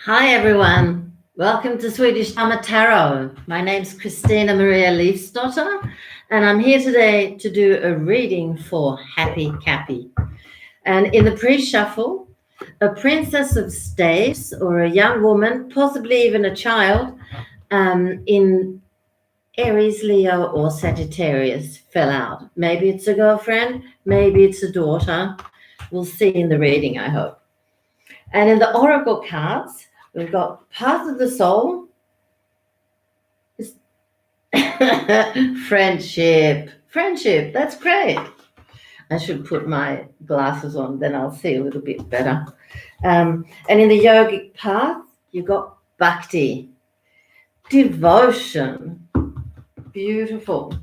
Hi everyone, welcome to Swedish Dharma Tarot. My name's christinamarialeifsdotter and I'm here today to do a reading for Happy Cappy. And in the pre-shuffle, a princess of staves or a young woman, possibly even a child, in Aries, Leo or Sagittarius fell out. Maybe it's a girlfriend, maybe it's a daughter. We'll see in the reading, I hope. And in the oracle cards, we've got Path of the Soul, friendship, that's great. I should put my glasses on, then I'll see a little bit better. And in the yogic path, you've got bhakti, devotion, beautiful.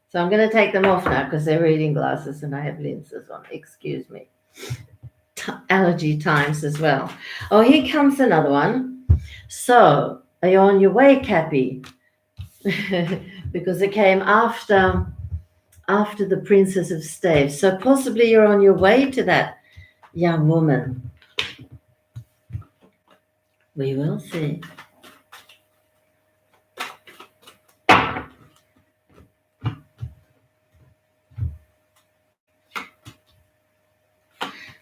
So I'm going to take them off now because they're reading glasses and I have lenses on, excuse me. Allergy times as well. Oh, here comes another one. So, are you on your way, Cappy? Because it came after the Princess of Staves. So possibly you're on your way to that young woman. We will see.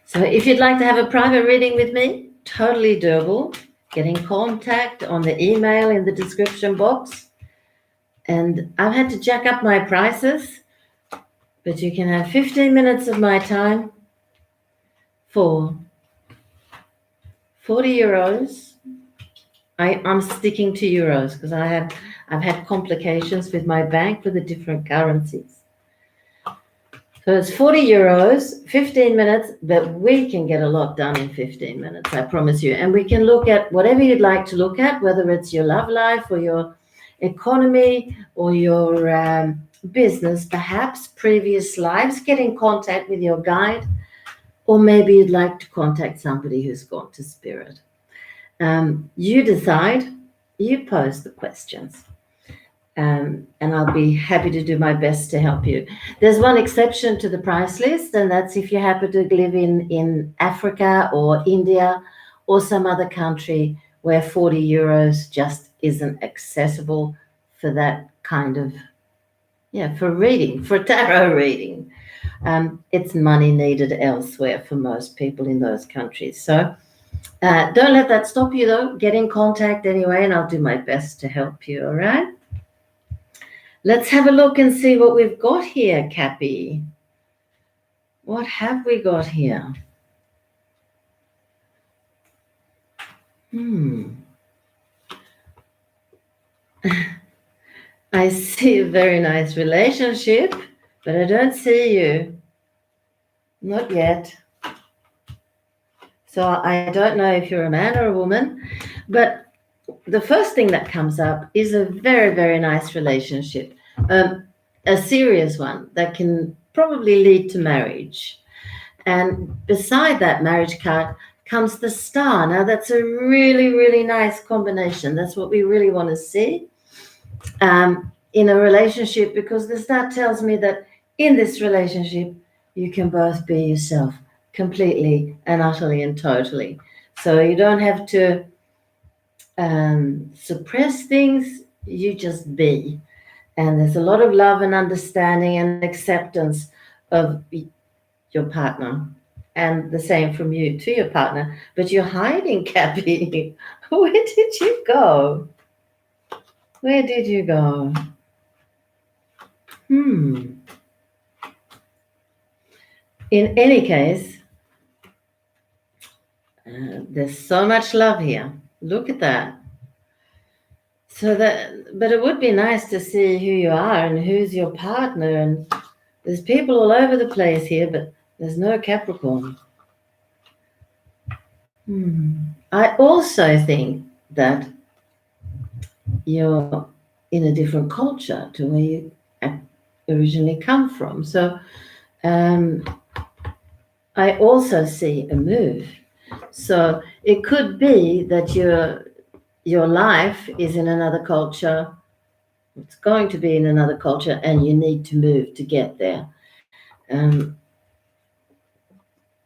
So if you'd like to have a private reading with me, totally doable. Get in contact on the email in the description box. And I've had to jack up my prices, but you can have 15 minutes of my time for 40 euros. I'm sticking to euros because I've had complications with my bank with the different currencies. So it's 40 euros, 15 minutes, but we can get a lot done in 15 minutes, I promise you. And we can look at whatever you'd like to look at, whether it's your love life or your economy or your business, perhaps previous lives, get in contact with your guide, or maybe you'd like to contact somebody who's gone to spirit. You decide, you pose the questions. And I'll be happy to do my best to help you. There's one exception to the price list, and that's if you happen to live in Africa or India or some other country where 40 euros just isn't accessible for that kind of, for reading, for tarot reading. It's money needed elsewhere for most people in those countries. So don't let that stop you, though. Get in contact anyway, and I'll do my best to help you, all right? Let's have a look and see what we've got here, Cappy. What have we got here? I see a very nice relationship, but I don't see you. Not yet. So I don't know if you're a man or a woman, but the first thing that comes up is a very, very nice relationship, a serious one that can probably lead to marriage. And beside that marriage card comes the star. Now, that's a really, really nice combination. That's what we really want to see in a relationship, because the star tells me that in this relationship, you can both be yourself completely and utterly and totally. So you don't have to suppress things, you just be. And there's a lot of love and understanding and acceptance of your partner, and the same from you to your partner. But you're hiding, Cappy. Where did you go? Where did you go? In any case, there's so much love here. Look at that. But it would be nice to see who you are and who's your partner. And there's people all over the place here, but there's no Capricorn. I also think that you're in a different culture to where you originally come from. So I also see a move. So it could be that your life is in another culture. It's going to be in another culture, and you need to move to get there.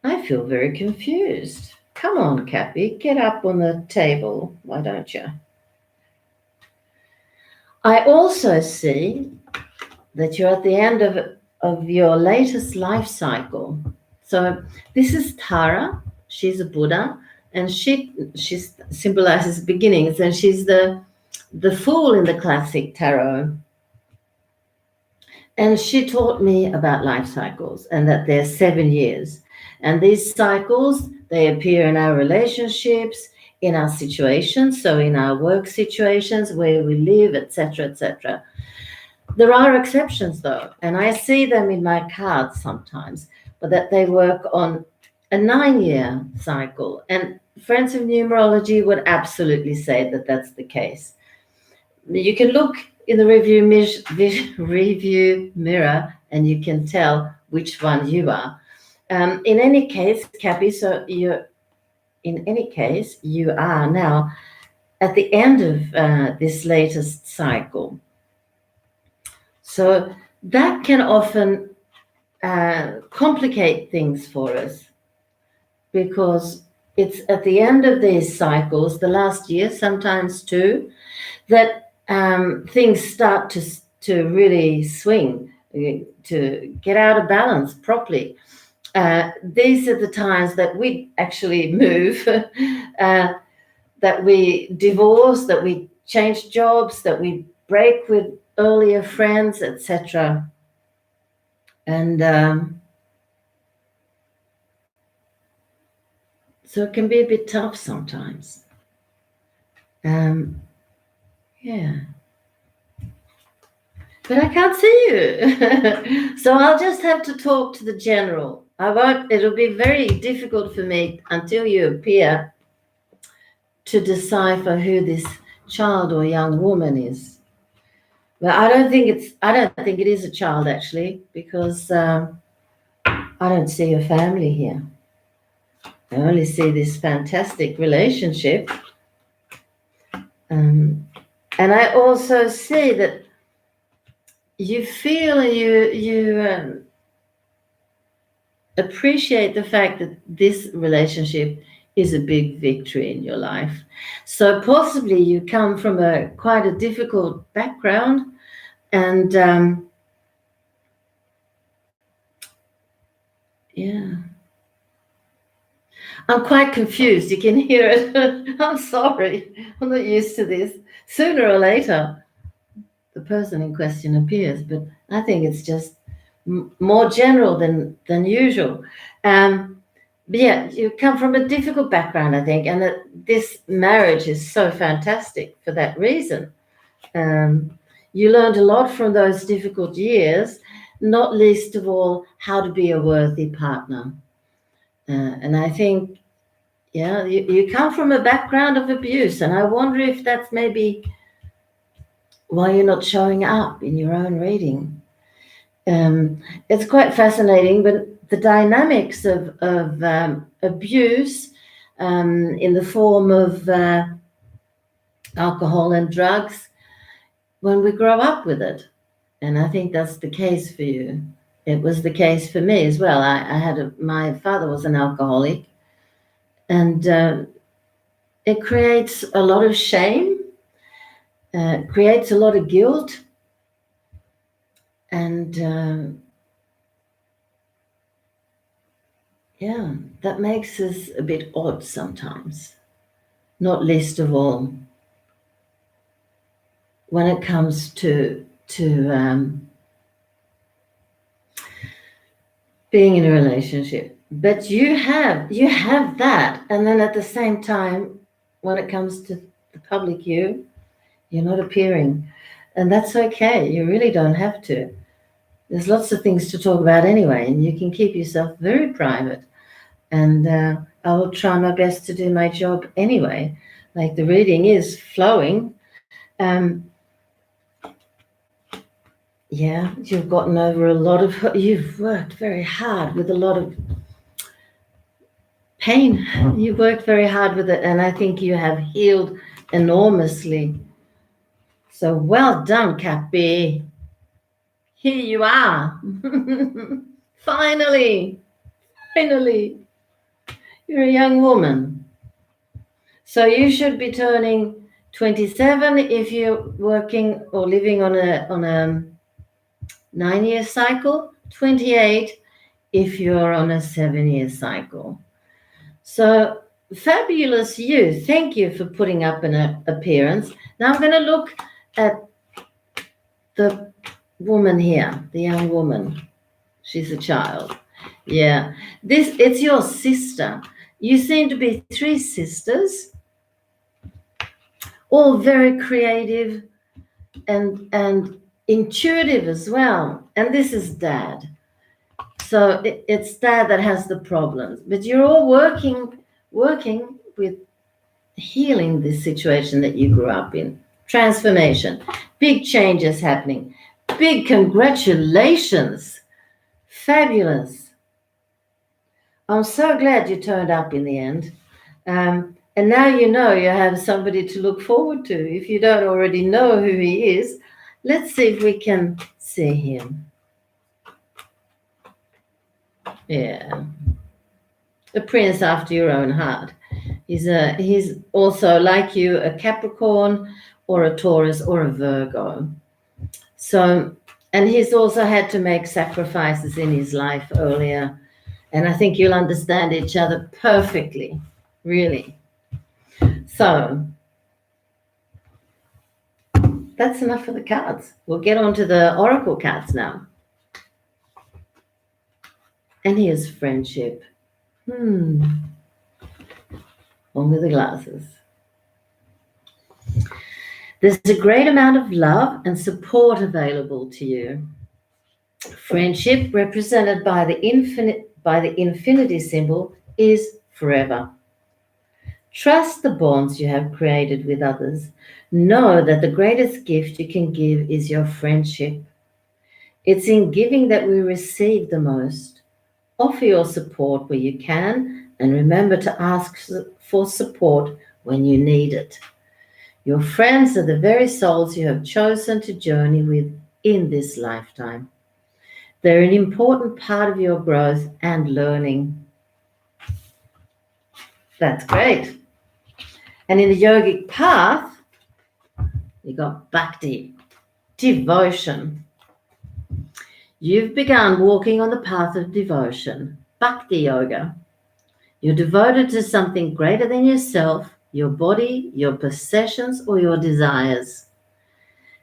I feel very confused. Come on, Cappy, get up on the table. Why don't you? I also see that you're at the end of your latest life cycle. So this is Tara. She's a Buddha, and she symbolizes beginnings, and she's the fool in the classic tarot. And she taught me about life cycles and that they're 7 years. And these cycles, they appear in our relationships, in our situations, so in our work situations, where we live, etc., etc. There are exceptions, though, and I see them in my cards sometimes, but that they work on a 9-year cycle. And friends of numerology would absolutely say that that's the case. You can look in the review mirror and you can tell which one you are. In any case, Cappy, you are now at the end of this latest cycle. So that can often complicate things for us, because it's at the end of these cycles, the last year, sometimes two, that things start to really swing, to get out of balance properly. These are the times that we actually move, that we divorce, that we change jobs, that we break with earlier friends, etc. And so it can be a bit tough sometimes. Yeah. But I can't see you. So I'll just have to talk to the general. It'll be very difficult for me until you appear to decipher who this child or young woman is. But I don't think it is a child, actually, because I don't see a family here. I only see this fantastic relationship. And I also see that you feel and you appreciate the fact that this relationship is a big victory in your life. So possibly you come from quite a difficult background, and yeah. I'm quite confused. You can hear it. I'm sorry. I'm not used to this. Sooner or later, the person in question appears, but I think it's just more general than usual. But yeah, you come from a difficult background, I think, and that this marriage is so fantastic for that reason. You learned a lot from those difficult years, not least of all, how to be a worthy partner. And I think, yeah, you come from a background of abuse, and I wonder if that's maybe why you're not showing up in your own reading. It's quite fascinating, but the dynamics of abuse in the form of alcohol and drugs, when we grow up with it, and I think that's the case for you. It was the case for me as well. My father was an alcoholic, and it creates a lot of shame, creates a lot of guilt, and yeah, that makes us a bit odd sometimes, not least of all when it comes to being in a relationship. But you have that, and then at the same time, when it comes to the public you're not appearing, and that's okay. You really don't have to. There's lots of things to talk about anyway, and you can keep yourself very private. And I will try my best to do my job anyway. Like, the reading is flowing. Yeah, you've gotten over you've worked very hard with a lot of pain. You've worked very hard with it, and I think you have healed enormously. So well done, Cappy. Here you are. Finally. You're a young woman. So you should be turning 27 if you're working or living on a 9-year cycle, 28 if you're on a 7-year cycle. So fabulous you. Thank you for putting up an appearance. Now I'm going to look at the woman here, the young woman. She's a child. Yeah. It's your sister. You seem to be 3 sisters, all very creative and intuitive as well. And this is dad. So it's dad that has the problems. But you're all working with healing this situation that you grew up in. Transformation. Big changes happening. Big congratulations. Fabulous. I'm so glad you turned up in the end. And now you know you have somebody to look forward to. If you don't already know who he is, let's see if we can see him. Yeah. A prince after your own heart. He's also, like you, a Capricorn or a Taurus or a Virgo. So, and he's also had to make sacrifices in his life earlier. And I think you'll understand each other perfectly, really. So, that's enough for the cards. We'll get on to the oracle cards now. And here's friendship. On with the glasses. There's a great amount of love and support available to you. Friendship, represented by the infinity symbol, is forever. Trust the bonds you have created with others. Know that the greatest gift you can give is your friendship. It's in giving that we receive the most. Offer your support where you can, and remember to ask for support when you need it. Your friends are the very souls you have chosen to journey with in this lifetime. They're an important part of your growth and learning. That's great. And in the yogic path, you got bhakti, devotion. You've begun walking on the path of devotion, bhakti yoga. You're devoted to something greater than yourself, your body, your possessions, or your desires.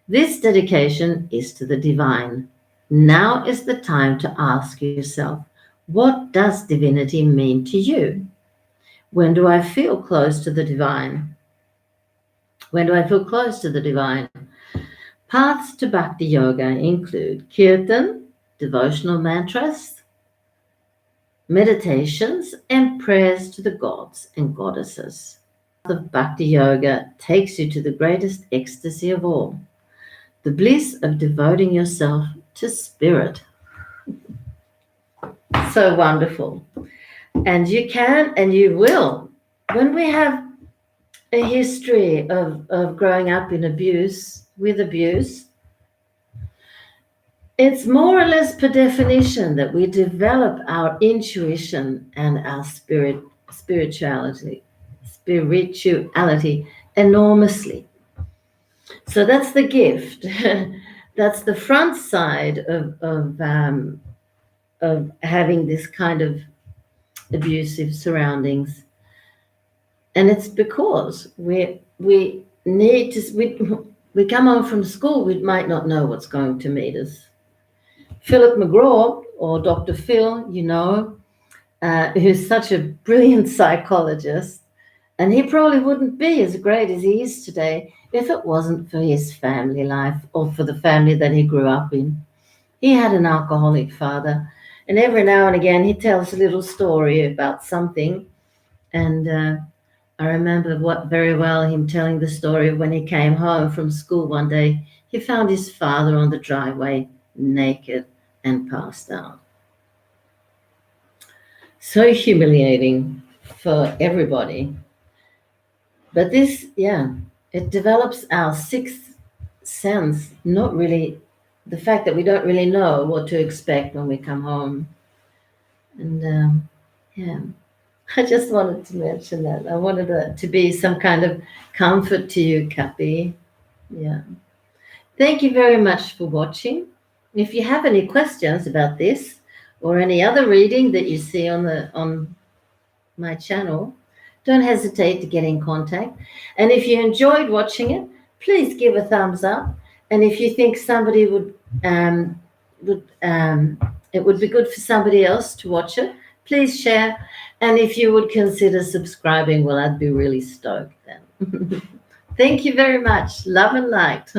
This dedication is to the divine. Now is the time to ask yourself, what does divinity mean to you? When do I feel close to the divine? When do I feel close to the divine? Paths to bhakti yoga include kirtan, devotional mantras, meditations, and prayers to the gods and goddesses. The path of bhakti yoga takes you to the greatest ecstasy of all, the bliss of devoting yourself to spirit. So wonderful. And you can and you will. When we have a history of growing up in abuse, with abuse, it's more or less per definition that we develop our intuition and our spirituality enormously. So that's the gift. That's the front side of having this kind of abusive surroundings. And it's because we need to, we come home from school, we might not know what's going to meet us. Philip McGraw, or Dr. Phil, you know, who's such a brilliant psychologist, and he probably wouldn't be as great as he is today if it wasn't for his family life or for the family that he grew up in. He had an alcoholic father, and every now and again he tells a little story about something. And I remember very well him telling the story of when he came home from school one day. He found his father on the driveway, naked and passed out. So humiliating for everybody. But this, it develops our sixth sense, not really the fact that we don't really know what to expect when we come home. And I just wanted to mention that. I wanted it to be some kind of comfort to you, Cappy. Yeah. Thank you very much for watching. If you have any questions about this or any other reading that you see on my channel, don't hesitate to get in contact. And if you enjoyed watching it, please give a thumbs up. And if you think somebody would it would be good for somebody else to watch it, please share. And if you would consider subscribing, well, I'd be really stoked then. Thank you very much. Love and light.